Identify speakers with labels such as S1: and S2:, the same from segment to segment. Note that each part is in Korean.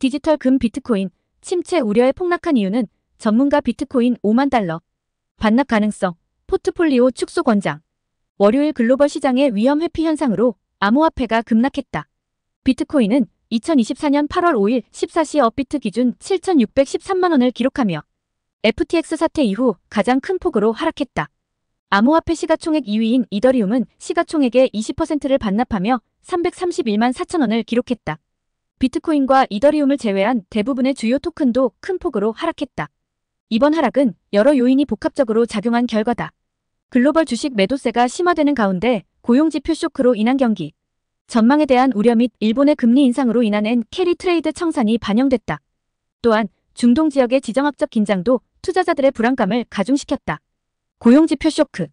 S1: 디지털 금 비트코인 침체 우려에 폭락한 이유는 전문가 비트코인 5만 달러 반납 가능성 포트폴리오 축소 권장. 월요일 글로벌 시장의 위험 회피 현상으로 암호화폐가 급락했다. 비트코인은 2024년 8월 5일 14시 업비트 기준 7,613만 원을 기록하며 FTX 사태 이후 가장 큰 폭으로 하락했다. 암호화폐 시가총액 2위인 이더리움은 시가총액의 20%를 반납하며 331만 4천 원을 기록했다. 비트코인과 이더리움을 제외한 대부분의 주요 토큰도 큰 폭으로 하락했다. 이번 하락은 여러 요인이 복합적으로 작용한 결과다. 글로벌 주식 매도세가 심화되는 가운데 고용지표 쇼크로 인한 경기 전망에 대한 우려 및 일본의 금리 인상으로 인한 캐리 트레이드 청산이 반영됐다. 또한 중동 지역의 지정학적 긴장도 투자자들의 불안감을 가중시켰다. 고용지표 쇼크.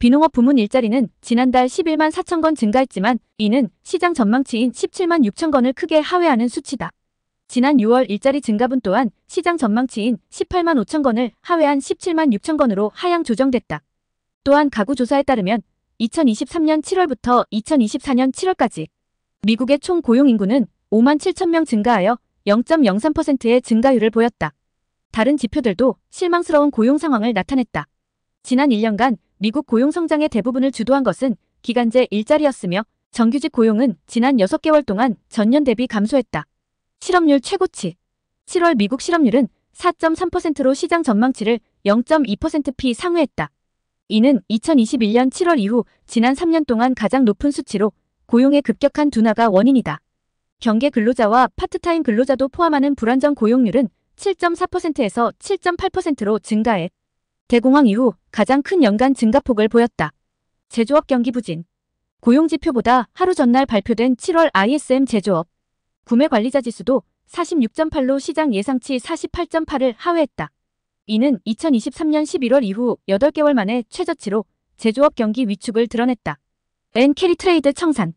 S1: 비농업 부문 일자리는 지난달 11만 4천 건 증가했지만 이는 시장 전망치인 17만 6천 건을 크게 하회하는 수치다. 지난 6월 일자리 증가분 또한 시장 전망치인 18만 5천 건을 하회한 17만 6천 건으로 하향 조정됐다. 또한 가구 조사에 따르면 2023년 7월부터 2024년 7월까지 미국의 총 고용 인구는 5만 7천 명 증가하여 0.03%의 증가율을 보였다. 다른 지표들도 실망스러운 고용 상황을 나타냈다. 지난 1년간 미국 고용 성장의 대부분을 주도한 것은 기간제 일자리였으며 정규직 고용은 지난 6개월 동안 전년 대비 감소했다. 실업률 최고치. 7월 미국 실업률은 4.3%로 시장 전망치를 0.2%p 상회했다. 이는 2021년 7월 이후 지난 3년 동안 가장 높은 수치로 고용의 급격한 둔화가 원인이다. 경계 근로자와 파트타임 근로자도 포함하는 불안정 고용률은 7.4%에서 7.8%로 증가해 대공황 이후 가장 큰 연간 증가폭을 보였다. 제조업 경기 부진. 고용지표보다 하루 전날 발표된 7월 ISM 제조업 구매관리자 지수도 46.8로 시장 예상치 48.8을 하회했다. 이는 2023년 11월 이후 8개월 만에 최저치로 제조업 경기 위축을 드러냈다. 엔캐리 트레이드 청산.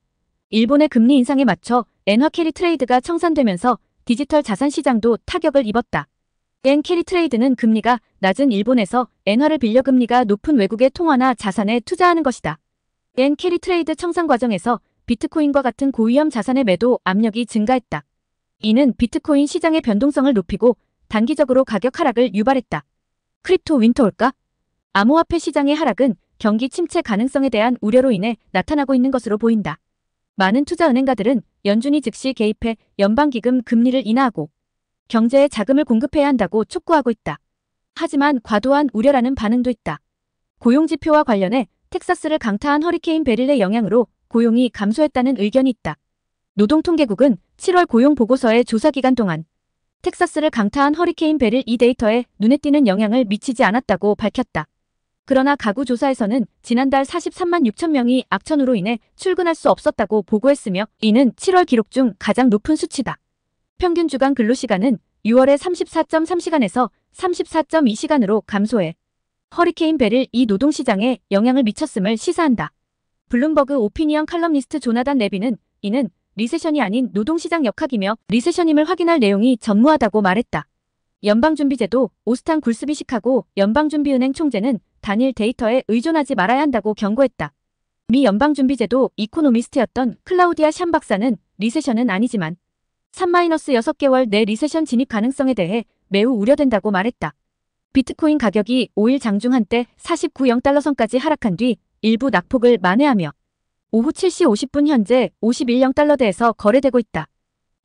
S1: 일본의 금리 인상에 맞춰 엔화 캐리 트레이드가 청산되면서 디지털 자산 시장도 타격을 입었다. 엔캐리 트레이드는 금리가 낮은 일본에서 엔화를 빌려 금리가 높은 외국의 통화나 자산에 투자하는 것이다. 엔캐리 트레이드 청산 과정에서 비트코인과 같은 고위험 자산의 매도 압력이 증가했다. 이는 비트코인 시장의 변동성을 높이고 단기적으로 가격 하락을 유발했다. 크립토 윈터 올까? 암호화폐 시장의 하락은 경기 침체 가능성에 대한 우려로 인해 나타나고 있는 것으로 보인다. 많은 투자은행가들은 연준이 즉시 개입해 연방기금 금리를 인하하고 경제에 자금을 공급해야 한다고 촉구하고 있다. 하지만 과도한 우려라는 반응도 있다. 고용지표와 관련해 텍사스를 강타한 허리케인 베릴의 영향으로 고용이 감소했다는 의견이 있다. 노동통계국은 7월 고용보고서의 조사기간 동안 텍사스를 강타한 허리케인 베릴 이 데이터에 눈에 띄는 영향을 미치지 않았다고 밝혔다. 그러나 가구 조사에서는 지난달 43만 6천 명이 악천후로 인해 출근할 수 없었다고 보고했으며 이는 7월 기록 중 가장 높은 수치다. 평균 주간 근로시간은 6월에 34.3시간에서 34.2시간으로 감소해 허리케인 베릴 이 노동시장에 영향을 미쳤음을 시사한다. 블룸버그 오피니언 칼럼니스트 조나단 레비는 이는 리세션이 아닌 노동시장 역학이며 리세션임을 확인할 내용이 전무하다고 말했다. 연방준비제도 오스탄 굴스비 시카고 연방준비은행 총재는 단일 데이터에 의존하지 말아야 한다고 경고했다. 미 연방준비제도 이코노미스트였던 클라우디아 샴 박사는 리세션은 아니지만 3-6개월 내 리세션 진입 가능성에 대해 매우 우려된다고 말했다. 비트코인 가격이 5일 장중 한때 49.0달러 선까지 하락한 뒤 일부 낙폭을 만회하며 오후 7시 50분 현재 51.0달러대에서 거래되고 있다.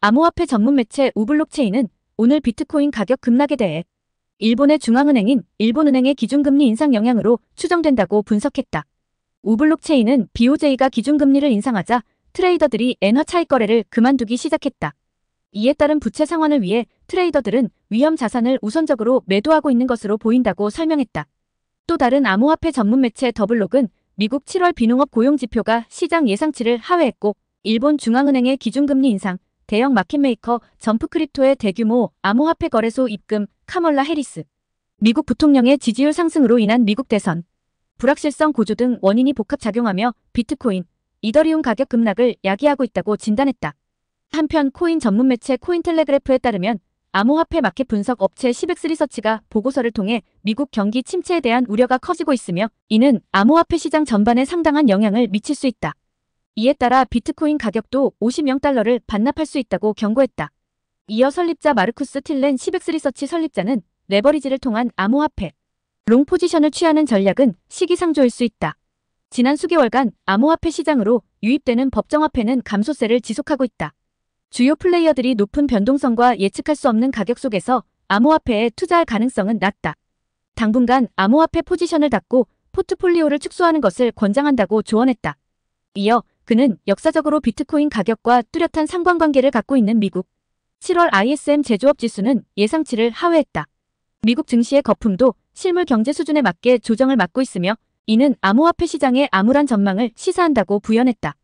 S1: 암호화폐 전문 매체 우블록체인은 오늘 비트코인 가격 급락에 대해 일본의 중앙은행인 일본은행의 기준금리 인상 영향으로 추정된다고 분석했다. 우블록체인은 BOJ가 기준금리를 인상하자 트레이더들이 엔화 차익 거래를 그만두기 시작했다. 이에 따른 부채 상환을 위해 트레이더들은 위험 자산을 우선적으로 매도하고 있는 것으로 보인다고 설명했다. 또 다른 암호화폐 전문 매체 더블록은 미국 7월 비농업 고용지표가 시장 예상치를 하회했고 일본 중앙은행의 기준금리 인상, 대형 마켓메이커 점프크립토의 대규모 암호화폐 거래소 입금, 카멀라 해리스, 미국 부통령의 지지율 상승으로 인한 미국 대선, 불확실성 고조 등 원인이 복합작용하며 비트코인, 이더리움 가격 급락을 야기하고 있다고 진단했다. 한편 코인 전문 매체 코인텔레그래프에 따르면 암호화폐 마켓 분석 업체 시벡스 리서치가 보고서를 통해 미국 경기 침체에 대한 우려가 커지고 있으며 이는 암호화폐 시장 전반에 상당한 영향을 미칠 수 있다. 이에 따라 비트코인 가격도 50.0달러를 반납할 수 있다고 경고했다. 이어 설립자 마르쿠스 틸렌 시벡스 리서치 설립자는 레버리지를 통한 암호화폐, 롱 포지션을 취하는 전략은 시기상조일 수 있다. 지난 수개월간 암호화폐 시장으로 유입되는 법정화폐는 감소세를 지속하고 있다. 주요 플레이어들이 높은 변동성과 예측할 수 없는 가격 속에서 암호화폐에 투자할 가능성은 낮다. 당분간 암호화폐 포지션을 닫고 포트폴리오를 축소하는 것을 권장한다고 조언했다. 이어 그는 역사적으로 비트코인 가격과 뚜렷한 상관관계를 갖고 있는 미국 7월 ISM 제조업 지수는 예상치를 하회했다. 미국 증시의 거품도 실물 경제 수준에 맞게 조정을 맞고 있으며 이는 암호화폐 시장의 암울한 전망을 시사한다고 부연했다.